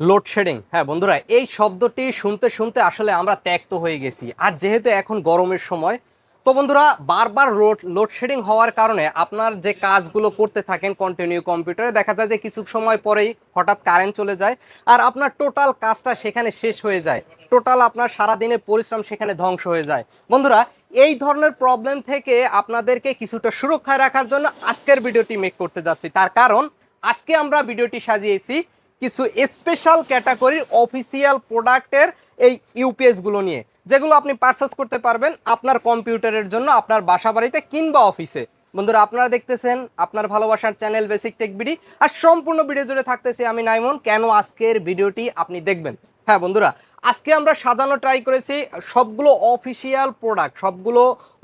Load shedding, হ্যাঁ বন্ধুরা, এই শব্দটি শুনতে শুনতে আসলে আমরা ত্যক্ত হয়ে গেছি। আর যেহেতু এখন গরমের সময়, তো বন্ধুরা বারবার লোডশেডিং হওয়ার কারণে আপনার যে কাজগুলো করতে থাকেন কন্টিনিউ কম্পিউটারে, দেখা যায় যে কিছু সময় পরেই হঠাৎ কারেন্ট চলে যায় আর আপনার টোটাল কাজটা সেখানে শেষ হয়ে যায়। টোটাল আপনার সারাদিনের পরিশ্রম সেখানে ধ্বংস হয়ে যায়। বন্ধুরা, এই ধরনের প্রবলেম থেকে আপনাদেরকে কিছুটা সুরক্ষায় রাখার জন্য আজকের ভিডিওটি মেক করতে যাচ্ছি। তার কারণ আজকে আমরা ভিডিওটি সাজিয়েছি কিছু স্পেশাল ক্যাটাগরির অফিসিয়াল প্রোডাক্টের এই ইউপিএসগুলো নিয়ে, যেগুলো আপনি পারচেস করতে পারবেন আপনার কম্পিউটারের জন্য, আপনার বাসা বাড়িতে কিংবা অফিসে। বন্ধুরা, আপনারা দেখতেছেন আপনার ভালোবাসার চ্যানেল বেসিক টেক বিডি, আর সম্পূর্ণ ভিডিও জুড়ে থাকতেছি আমি নাইমন। কেন আজকের ভিডিওটি আপনি দেখবেন? হ্যাঁ বন্ধুরা, আজকে আমরা সাজানো ট্রাই করেছি সবগুলো অফিসিয়াল প্রোডাক্ট, সবগুলো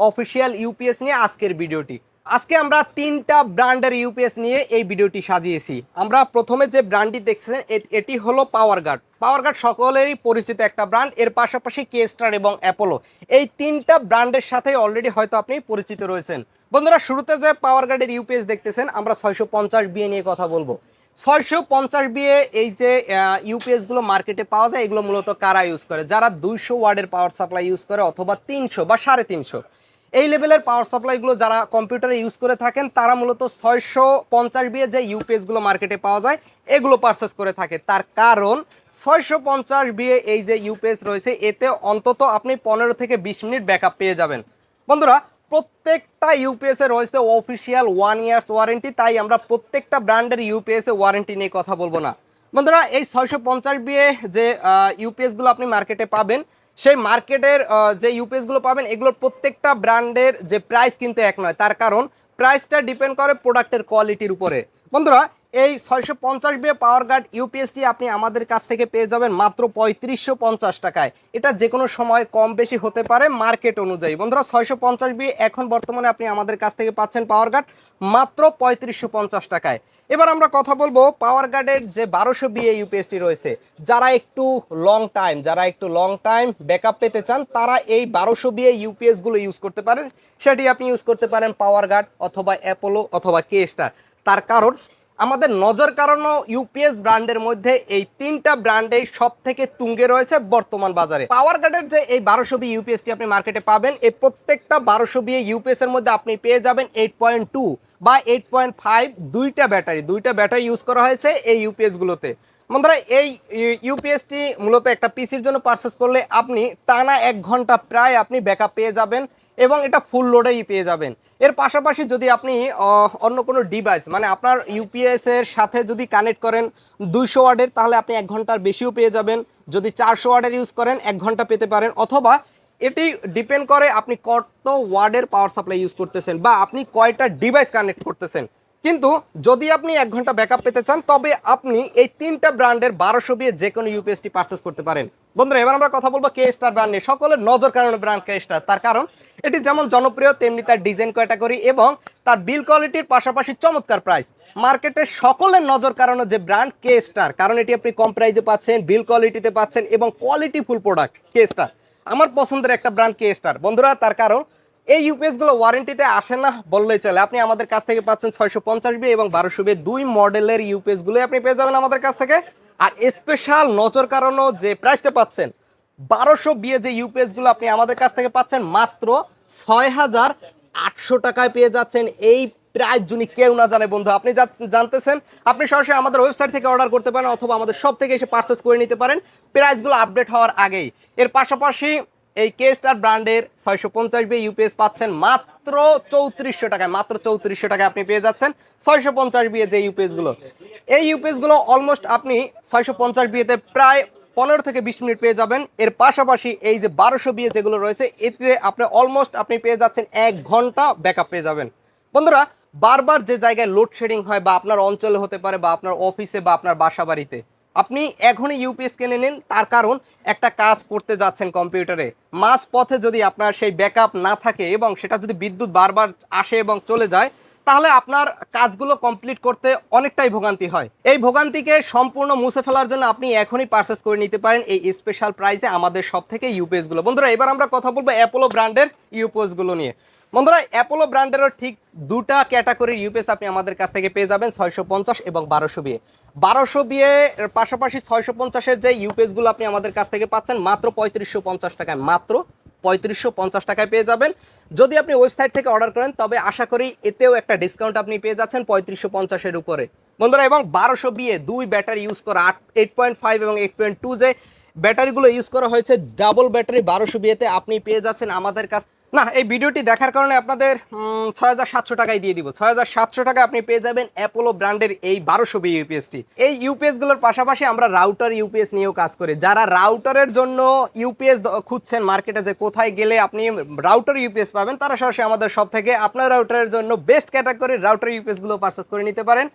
অফিসিয়াল ইউপিএস নিয়ে আজকের ভিডিওটি। আজকে আমরা তিনটা ব্র্যান্ডের ইউপিএস নিয়ে এই ভিডিওটি সাজিয়েছি। আমরা প্রথমে যে ব্র্যান্ডটি দেখছেন এটি হলো পাওয়ার গার্ড। পাওয়ার গার্ড সকলেরই পরিচিত একটা ব্র্যান্ড। এর পাশাপাশি কে স্টার এবং অ্যাপোলো, এই তিনটা ব্র্যান্ডের সাথে অলরেডি হয়তো আপনি পরিচিত রয়েছেন। বন্ধুরা, শুরুতে যে পাওয়ার গার্ডের ইউপিএস দেখতেছেন, আমরা 650 বিএ নিয়ে কথা বলবো। 650 বিএ এই যে ইউপিএসগুলো মার্কেটে পাওয়া যায়, এগুলো মূলত কারা ইউজ করে? যারা 200 ওয়ার্ডের পাওয়ার সাপ্লাই ইউজ করে অথবা 300 বা 350 এই লেভেলের পাওয়ার সাপ্লাইগুলো যারা কম্পিউটারে ইউজ করে থাকেন, তারা মূলত 650 বিয়ে যে ইউপিএসগুলো মার্কেটে পাওয়া যায় এগুলো পারচেস করে থাকে। তার কারণ 650 বিয়ে এই যে ইউপিএস রয়েছে, এতে অন্তত আপনি 15 থেকে 20 মিনিট ব্যাকআপ পেয়ে যাবেন। বন্ধুরা, প্রত্যেকটা ইউপিএসে রয়েছে অফিসিয়াল 1 ইয়ার্স ওয়ারেন্টি, তাই আমরা প্রত্যেকটা ব্র্যান্ডের ইউপিএসে ওয়ারেন্টি নিয়ে কথা বলবো না। বন্ধুরা, এই 650 বিয়ে যে ইউপিএসগুলো আপনি মার্কেটে পাবেন, সেই মার্কেটের যে ইউপিএসগুলো পাবেন, এগুলোর প্রত্যেকটা ব্র্যান্ডের যে প্রাইস কিন্তু এক নয়। তার কারণ প্রাইসটা ডিপেন্ড করে প্রোডাক্টের কোয়ালিটির উপরে। বন্ধুরা, এই 650 বিয়ে পাওয়ার গার্ড ইউপিএসটি আপনি আমাদের কাছ থেকে পেয়ে যাবেন মাত্র 3550 টাকায়। এটা যে কোনো সময় কম বেশি হতে পারে মার্কেট অনুযায়ী। বন্ধুরা, 650 বিয়ে এখন বর্তমানে আপনি আমাদের কাছ থেকে পাচ্ছেন পাওয়ার গার্ড মাত্র 3550 টাকায়। এবার আমরা কথা বলবো পাওয়ার গার্ডের যে 1200 বিএ ইউপিএসটি রয়েছে। যারা একটু লং টাইম ব্যাকআপ পেতে চান, তারা এই 1200 বিএ ইউপিএসগুলো ইউজ করতে পারেন। সেটি আপনি ইউজ করতে পারেন পাওয়ার গার্ড অথবা অ্যাপোলো অথবা কে স্টার। তার কারণ আমাদের নজর কাড়ানো ইউপিএস ব্র্যান্ডের মধ্যে এই তিনটা ব্র্যান্ডেই সব থেকে তুঙ্গে রয়েছে বর্তমান বাজারে। পাওয়ার গার্ডের যে এই 1200 বি ইউপিএসটি আপনি মার্কেটে পাবেন, এই প্রত্যেকটা 1200 বি ইউপিএস এর মধ্যে আপনি পেয়ে যাবেন 8.2 বা 8.5 দুইটা ব্যাটারি ইউজ করা হয়েছে এই ইউপিএস গুলোতে। বন্ধুরা, এই ইউপিএসটি মূলত একটা পিসির জন্য পারচেস করলে আপনি টানা 1 ঘন্টা প্রায় আপনি ব্যাকআপ পেয়ে যাবেন এবং এটা ফুল লোডেই পেয়ে যাবেন। এর পাশাপাশি যদি আপনি অন্য কোনো ডিভাইস, মানে আপনার ইউপিএস এর সাথে যদি কানেক্ট করেন 200 ওয়াটের, তাহলে আপনি 1 ঘন্টার বেশিও পেয়ে যাবেন। যদি 400 ওয়াটের ইউজ করেন 1 ঘন্টা পেতে পারেন। অথবা এটি ডিপেন্ড করে আপনি কত ওয়াটের পাওয়ার সাপ্লাই ইউজ করতেছেন বা আপনি কয়টা ডিভাইস কানেক্ট করতেছেন। কিন্তু যদি আপনি 1 ঘন্টা ব্যাকআপ পেতে চান, তবে আপনি এই তিনটা ব্র্যান্ডের 1200 বিয়ে যে কোনো ইউপিএসটি পারচেস করতে পারেন। বন্ধুরা, এবার আমরা কথা বলবো কে স্টার ব্র্যান্ড নিয়ে। সকলের নজর কারণে ব্র্যান্ড কে স্টার। তার কারণ এটি যেমন জনপ্রিয়, তেমনি তার ডিজাইন ক্যাটাগরি এবং তার বিল কোয়ালিটির পাশাপাশি চমৎকার প্রাইস। মার্কেটে সকলের নজর কারণে যে ব্র্যান্ড কে স্টার, কারণ এটি আপনি কম প্রাইসে পাচ্ছেন, বিল কোয়ালিটিতে পাচ্ছেন এবং কোয়ালিটি ফুল প্রোডাক্ট। কে স্টার আমার পছন্দের একটা ব্র্যান্ড কে স্টার। বন্ধুরা, তার কারণ এই ইউপিএস গুলো ওয়ারেন্টিতে আসে না বললেই চলে। আপনি আমাদের কাছ থেকে পাচ্ছেন 650 বি এবং 1200 বি দুই মডেলের ইউপিএস গুলো আপনি পেয়ে যাবেন আমাদের কাছ থেকে। আর স্পেশাল নজর কারণও যে প্রাইসটা পাচ্ছেন, 1200 বিয়ে যে ইউপিএস গুলো আপনি আমাদের কাছ থেকে পাচ্ছেন মাত্র 6800 টাকায় পেয়ে যাচ্ছেন। এই প্রাইস যদি কেউ না জানে, বন্ধু আপনি জানতেছেন, আপনি সরাসরি আমাদের ওয়েবসাইট থেকে অর্ডার করতে পারেন অথবা আমাদের শপ থেকে এসে পারচেস করে নিতে পারেন প্রাইসগুলো আপডেট হওয়ার আগেই। এর পাশাপাশি এই কে স্টার ব্র্যান্ডের 650 বি ইউপিএস পাচ্ছেন মাত্র 3400 টাকায়। মাত্র 3400 টাকায় আপনি পেয়ে যাচ্ছেন 650 বি যে ইউপিএস গুলো। এই ইউপিএস গুলো অলমোস্ট আপনি 650 বিতে প্রায় 15 থেকে 20 মিনিট পেয়ে যাবেন। এর পাশাপাশি এই যে 1200 বিএ যেগুলো রয়েছে, এতে আপনি অলমোস্ট আপনি পেয়ে যাচ্ছেন 1 ঘন্টা ব্যাকআপ পেয়ে যাবেন। বন্ধুরা, বারবার যে জায়গায় লোডশেডিং হয় বা আপনার অঞ্চলে হতে পারে বা আপনার অফিসে বা আপনার বাসা বাড়িতে, আপনি এখনই ইউপিএস কিনে নিন। তার কারণ একটা কাজ করতে যাচ্ছেন কম্পিউটারে, মাঝ পথে যদি আপনার সেই ব্যাকআপ না থাকে এবং সেটা যদি বিদ্যুৎ বারবার আসে এবং চলে যায়, তাহলে আপনার কাজগুলো কমপ্লিট করতে অনেকটাই ভোগান্তি হয়। এই ভোগান্তিকে সম্পূর্ণ মুছে ফেলার জন্য আপনি এখনই পারচেস করে নিতে পারেন এই স্পেশাল প্রাইসে আমাদের সব থেকে ইউপিএসগুলো। বন্ধুরা এবার আমরা কথা বলবো অ্যাপোলো ব্র্যান্ডের ইউপিএসগুলো নিয়ে। বন্ধুরা অ্যাপোলো ব্র্যান্ডেরও ঠিক দুটা ক্যাটাগরির ইউপিএস আপনি আমাদের কাছ থেকে পেয়ে যাবেন, 650 এবং 1200 বিএ। 1200 বিএ এর পাশাপাশি 650-এর যে ইউপিএসগুলো আপনি আমাদের কাছ থেকে পাচ্ছেন মাত্র 3550 টাকায়, মাত্র 3550 টাকায় পেয়ে যাবেন। যদি আপনি ওয়েবসাইট থেকে অর্ডার করেন তবে আশা করি এতেও একটা ডিসকাউন্ট আপনি পেয়ে যাচ্ছেন 3550-এর উপরে। বন্ধুরা এবং 1200 বিএ দুই ব্যাটারি ইউজ করা 8.5 এবং 8.2 যে ব্যাটারিগুলো ইউজ করা হয়েছে ডাবল ব্যাটারি 1200 বিএতে আপনি পেয়ে যাচ্ছেন আমাদের কাছ না। এই ভিডিওটি দেখার কারণে আপনাদের 6700 টাকায় দিয়ে দিব। 6700 টাকা আপনি পেয়ে যাবেন অ্যাপোলো ব্র্যান্ডের এই 1200 বি ইউপিএসটি। এই ইউপিএসগুলোর পাশাপাশি আমরা রাউটার ইউপিএস নিয়েও কাজ করি। যারা রাউটারের জন্য ইউপিএস খুঁজছেন মার্কেটে যে কোথায় গেলে আপনি রাউটার ইউপিএস পাবেন, তারা সরাসরি আমাদের সব থেকে আপনার রাউটারের জন্য বেস্ট ক্যাটাগরির রাউটার ইউপিএসগুলো পারচেস করে নিতে পারেন।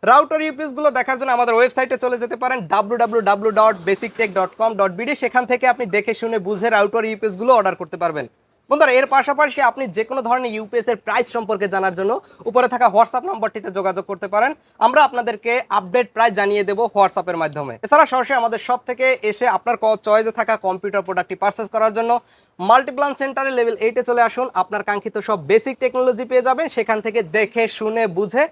রাউটার ইউপিএসগুলো দেখার জন্য আমাদের ওয়েবসাইটে চলে যেতে পারেন www.basictech.com.bd। সেখান থেকে আপনি দেখে শুনে বুঝে রাউটার ইউপিএসগুলো অর্ডার করতে পারবেন। বন্ধুরা এর পাশাপাশি আপনি যে কোনো ধরনের ইউপিএস এর প্রাইস সম্পর্কে জানার জন্য উপরে থাকা হোয়াটসঅ্যাপ নম্বরটিতে যোগাযোগ করতে পারেন। আমরা আপনাদেরকে আপডেট প্রাইস জানিয়ে দেবো হোয়াটসঅ্যাপের মাধ্যমে। এছাড়া সরাসরি আমাদের সব থেকে এসে আপনার চয়েসে থাকা কম্পিউটার প্রোডাক্টটি পারচেস করার জন্য মাল্টিপ্লান সেন্টারে লেভেল 8-এ চলে আসুন। আপনার কাঙ্ক্ষিত সব বেসিক টেকনোলজি পেয়ে যাবেন। সেখান থেকে দেখে শুনে বুঝে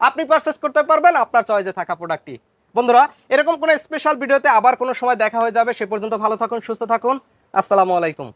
আপনি পারচেস করতে পারবেন আপনার চয়েসে থাকা প্রোডাক্টটি। বন্ধুরা এরকম কোনো স্পেশাল ভিডিওতে আবার কোনো সময় দেখা হয়ে যাবে। সে পর্যন্ত ভালো থাকুন, সুস্থ থাকুন। আসসালামু আলাইকুম।